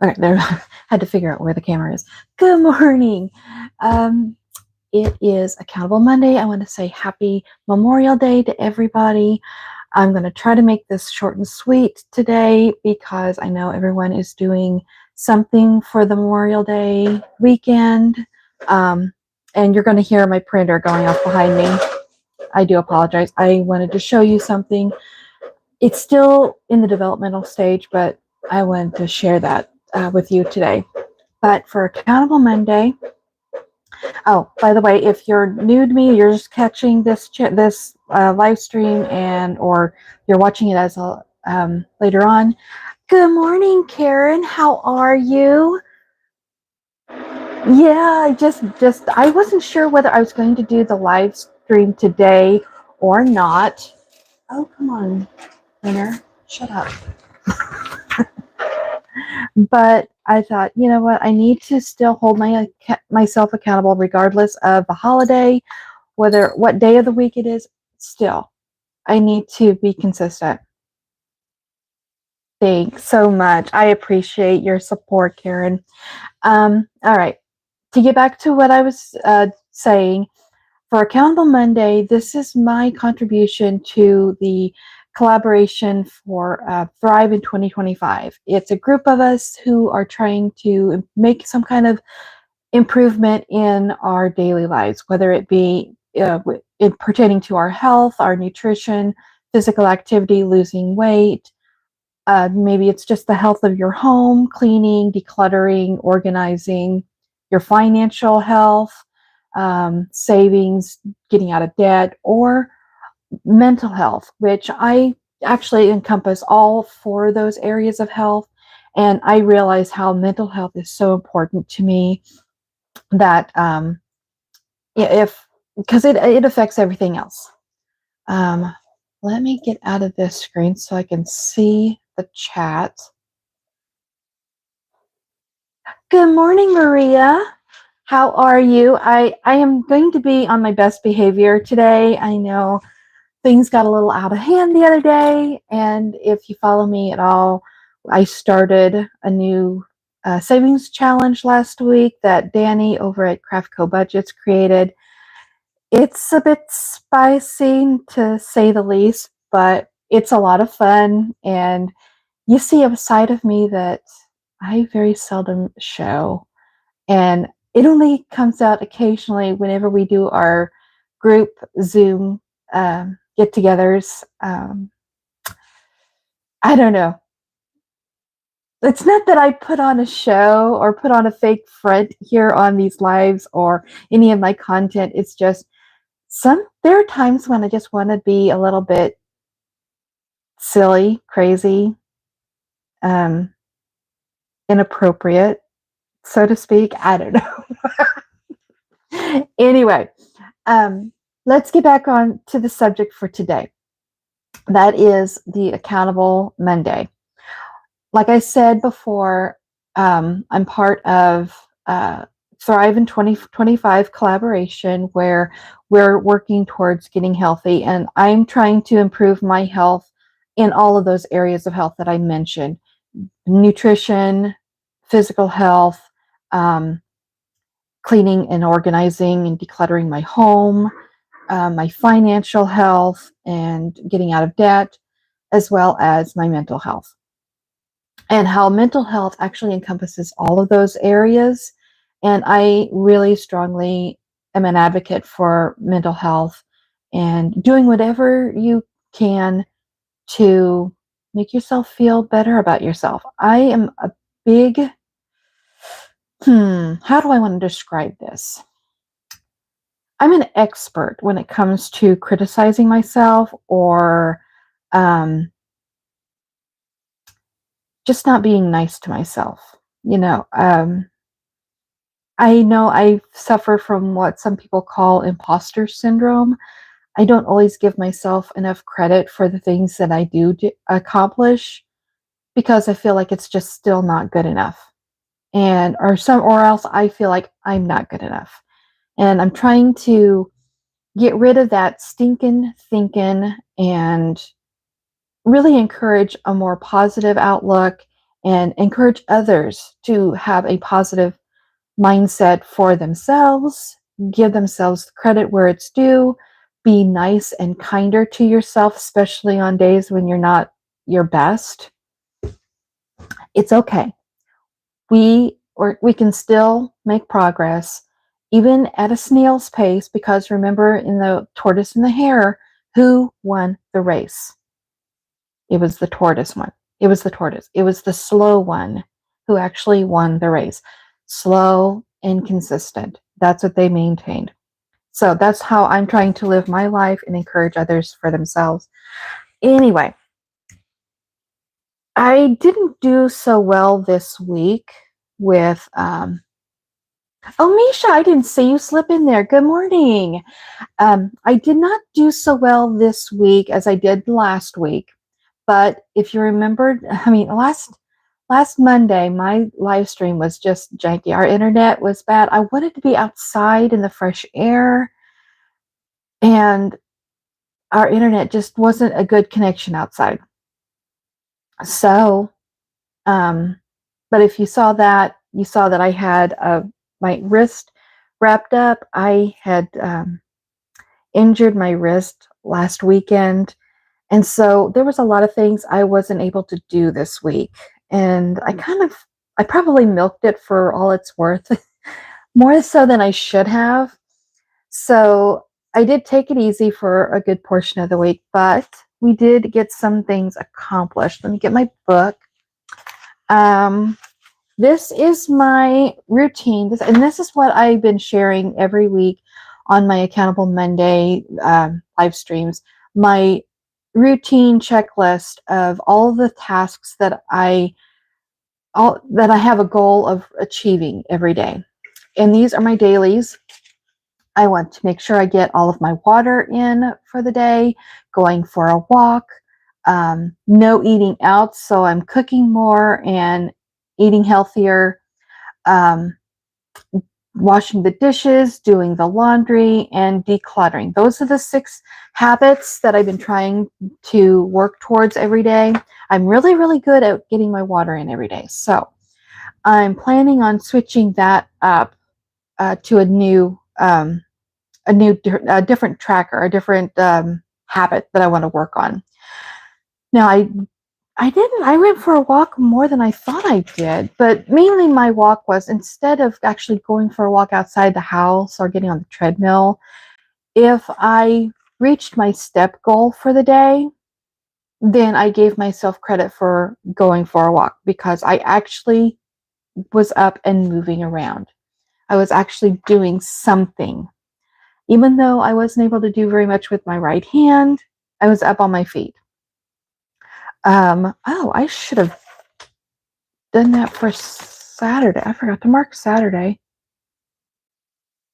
Okay, there. Had to figure out where the camera is. Good morning. Um, it is Accountable Monday. I want to say happy Memorial Day to everybody. I'm going to try to make this short and sweet today because I know everyone is doing something for the Memorial Day weekend. Um, and you're going to hear my printer going off behind me. I do apologize. I wanted to show you something. It's still in the developmental stage, but I wanted to share that with you today. But for Accountable Monday, oh, by the way, if you're new to me, you're just catching this live stream, and or you're watching it as a later on. Good morning, Karen. How are you? Yeah, just I wasn't sure whether I was going to do the live stream today or not. Oh, come on, Winner, shut up. But I thought, you know what? I need to still hold myself accountable, regardless of the holiday, whether what day of the week it is. Still, I need to be consistent. Thanks so much. I appreciate your support, Karen. All right. To get back to what I was saying, for Accountable Monday, this is my contribution to the collaboration for Thrive in 2025. It's a group of us who are trying to make some kind of improvement in our daily lives, whether it be pertaining to our health, our nutrition, physical activity, losing weight. Maybe it's just the health of your home, cleaning, decluttering, organizing, your financial health, savings, getting out of debt, or mental health, which I actually encompass all four of those areas of health. And I realize how mental health is so important to me that if because it affects everything else. Um, Let me get out of this screen so I can see the chat. Good morning, Maria. How are you? I am going to be on my best behavior today. I know things got a little out of hand the other day, and if you follow me at all, I started a new savings challenge last week that Danny over at Craftco Budgets created. It's a bit spicy, to say the least, but it's a lot of fun, and you see a side of me that I very seldom show. And it only comes out occasionally whenever we do our group Zoom get togethers. I don't know. It's not that I put on a show or put on a fake front here on these lives or any of my content. It's just there are times when I just want to be a little bit silly, crazy, um, inappropriate, so to speak. I don't know. Anyway, um, let's get back on to the subject for today. That is the Accountable Monday. Like I said before, I'm part of Thrive in 2025 collaboration where we're working towards getting healthy, and I'm trying to improve my health in all of those areas of health that I mentioned: nutrition, physical health, um, cleaning and organizing and decluttering my home, my financial health, and getting out of debt, as well as my mental health. And how mental health actually encompasses all of those areas. And I really strongly am an advocate for mental health and doing whatever you can to make yourself feel better about yourself. I am a big, how do I want to describe this? I'm an expert when it comes to criticizing myself or um, just not being nice to myself. I know I suffer from what some people call imposter syndrome. I don't always give myself enough credit for the things that I do accomplish because I feel like it's just still not good enough. Or else I feel like I'm not good enough. And I'm trying to get rid of that stinking thinking and really encourage a more positive outlook and encourage others to have a positive mindset for themselves, give themselves credit where it's due, be nice and kinder to yourself, especially on days when you're not your best. It's okay. We can still make progress, even at a snail's pace, because remember in the tortoise and the hare, who won the race? It was the tortoise one. It was the tortoise. It was the slow one who actually won the race. Slow and consistent. That's what they maintained. So that's how I'm trying to live my life and encourage others for themselves. Anyway, I didn't do so well this week with, oh, Misha, I didn't see you slip in there. Good morning. I did not do so well this week as I did last week. But if you remembered, I mean, last Monday, my live stream was just janky. Our internet was bad. I wanted to be outside in the fresh air, and our internet just wasn't a good connection outside. So, but if you saw that, you saw that I had my wrist wrapped up. I had injured my wrist last weekend. And so there was a lot of things I wasn't able to do this week. And I probably milked it for all it's worth, more so than I should have. So I did take it easy for a good portion of the week, but we did get some things accomplished. Let me get my book. This is my routine, and this is what I've been sharing every week on my Accountable Monday live streams. My routine checklist of all the tasks that I have a goal of achieving every day. And these are my dailies. I want to make sure I get all of my water in for the day, going for a walk, no eating out, so I'm cooking more and eating healthier, washing the dishes, doing the laundry, and decluttering. Those are the 6 habits that I've been trying to work towards every day. I'm really, really good at getting my water in every day. So I'm planning on switching that up to a different tracker, a different habit that I want to work on. Now, I went for a walk more than I thought I did, but mainly my walk was, instead of actually going for a walk outside the house or getting on the treadmill, if I reached my step goal for the day, then I gave myself credit for going for a walk, because I actually was up and moving around. I was actually doing something. Even though I wasn't able to do very much with my right hand, I was up on my feet. Oh, I should have done that for Saturday. I forgot to mark Saturday.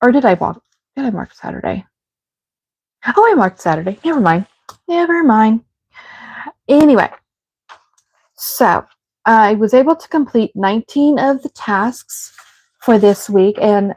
Or did I walk? Did I mark Saturday? Oh, I marked Saturday. Never mind. Never mind. Anyway, so I was able to complete 19 of the tasks for this week. And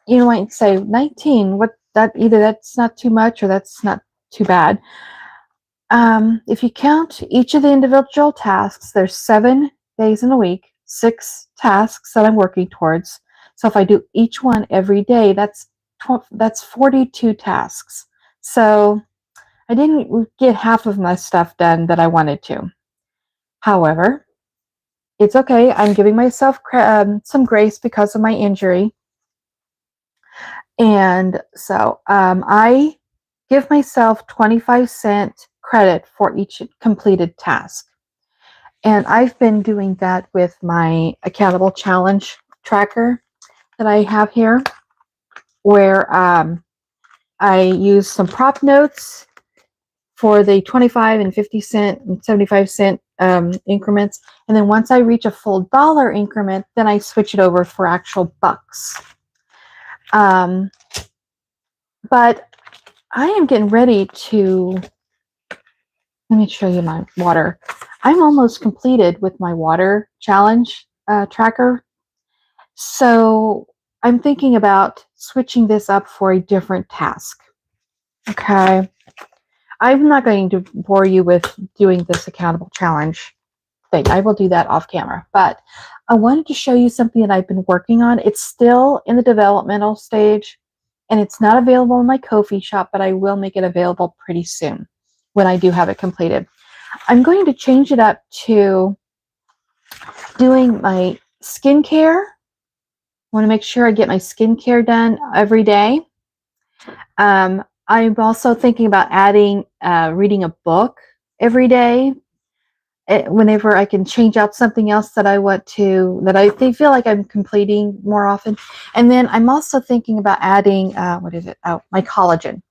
you might say, 19, what, that either that's not too much or that's not too bad. If you count each of the individual tasks, there's 7 days in a week, 6 tasks that I'm working towards. So if I do each one every day, that's 42 tasks. So I didn't get half of my stuff done that I wanted to. However, it's okay. I'm giving myself some grace because of my injury. And so I give myself 25-cent credit for each completed task. And I've been doing that with my Accountable Challenge tracker that I have here, where I use some prop notes for the 25 and 50 cent and 75 cent increments. And then once I reach a full dollar increment, then I switch it over for actual bucks. But I am getting ready to, let me show you my water. I'm almost completed with my water challenge tracker. So I'm thinking about switching this up for a different task. Okay. I'm not going to bore you with doing this accountable challenge. thing. I will do that off camera. But I wanted to show you something that I've been working on. It's still in the developmental stage, and it's not available in my Ko-fi shop, but I will make it available pretty soon when I do have it completed. I'm going to change it up to doing my skincare. I want to make sure I get my skincare done every day. I'm also thinking about adding reading a book every day. Whenever I can change out something else that I want to, that they feel like I'm completing more often. And then I'm also thinking about adding, my collagen,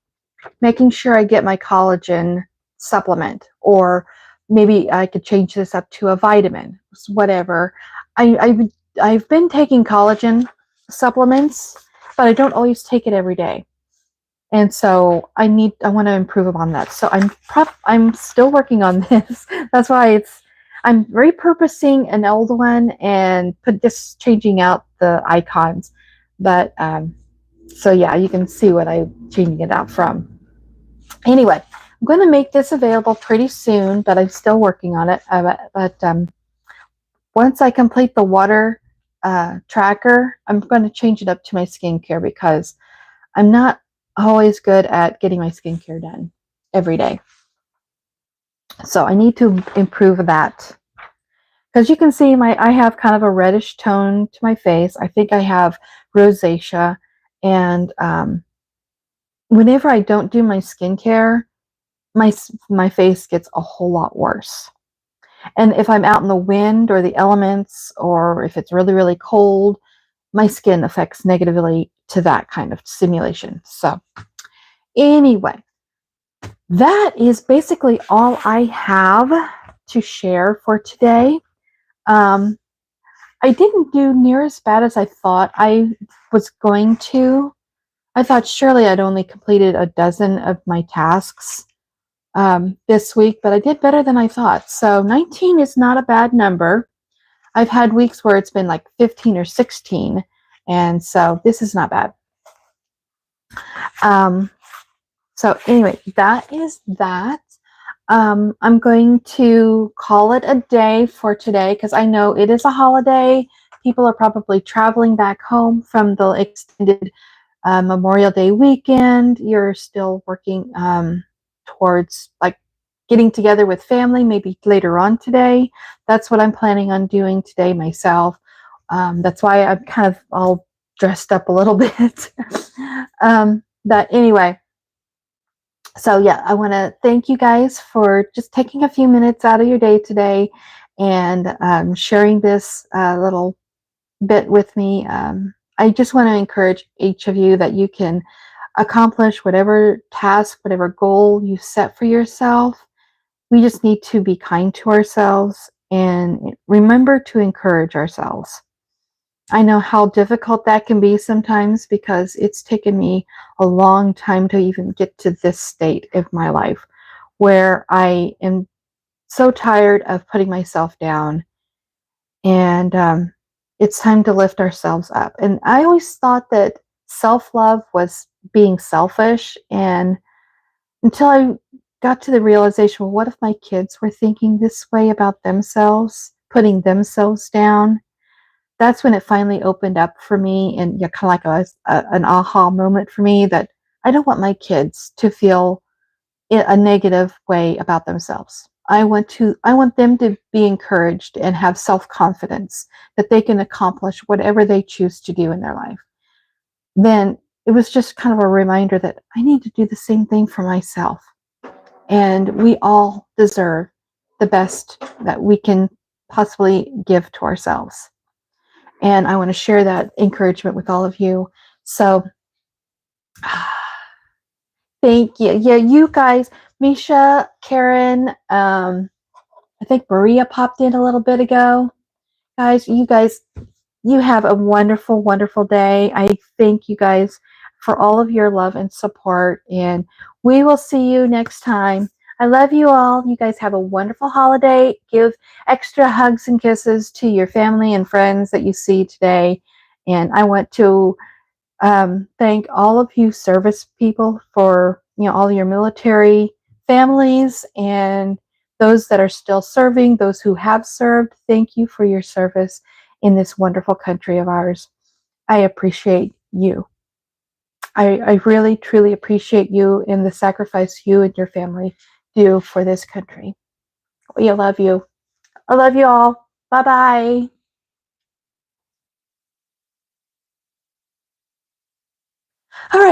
making sure I get my collagen supplement, or maybe I could change this up to a vitamin, whatever. I've been taking collagen supplements, but I don't always take it every day. And so I want to improve upon that. So I'm still working on this. That's why I'm repurposing an old one and just changing out the icons. But so yeah, you can see what I'm changing it out from. Anyway, I'm going to make this available pretty soon, but I'm still working on it. Once I complete the water tracker, I'm going to change it up to my skincare, because I'm not always good at getting my skincare done every day. So I need to improve that. Because you can see I have kind of a reddish tone to my face. I think I have rosacea. And whenever I don't do my skincare, my face gets a whole lot worse. And if I'm out in the wind or the elements, or if it's really, really cold, my skin affects negatively to that kind of stimulation. So anyway, that is basically all I have to share for today. I didn't do near as bad as I thought I was going to. I thought surely I'd only completed a dozen of my tasks this week, but I did better than I thought. So 19 is not a bad number. I've had weeks where it's been like 15 or 16, and so this is not bad. So anyway, that is that. I'm going to call it a day for today, because I know it is a holiday. People are probably traveling back home from the extended Memorial Day weekend. You're still working towards like getting together with family, maybe later on today. That's what I'm planning on doing today myself. That's why I'm kind of all dressed up a little bit. But anyway, so yeah, I want to thank you guys for just taking a few minutes out of your day today and sharing this little bit with me. I just want to encourage each of you that you can accomplish whatever task, whatever goal you set for yourself. We just need to be kind to ourselves and remember to encourage ourselves. I know how difficult that can be sometimes, because it's taken me a long time to even get to this state of my life where I am so tired of putting myself down, and it's time to lift ourselves up. And I always thought that self-love was being selfish, and until I got to the realization, well, what if my kids were thinking this way about themselves, putting themselves down? That's when it finally opened up for me, and yeah, kind of like an aha moment for me, that I don't want my kids to feel a negative way about themselves. I want them to be encouraged and have self-confidence that they can accomplish whatever they choose to do in their life. Then it was just kind of a reminder that I need to do the same thing for myself. And we all deserve the best that we can possibly give to ourselves. And I want to share that encouragement with all of you. So thank you. Yeah, you guys, Misha, Karen, I think Maria popped in a little bit ago. Guys, you have a wonderful, wonderful day. I thank you guys for all of your love and support, and we will see you next time. I love you all. You guys have a wonderful holiday. Give extra hugs and kisses to your family and friends that you see today. And I want to thank all of you service people for all your military families and those that are still serving, those who have served, thank you for your service in this wonderful country of ours. I appreciate you. I really, truly appreciate you and the sacrifice you and your family do for this country. We love you. I love you all. Bye bye. All right.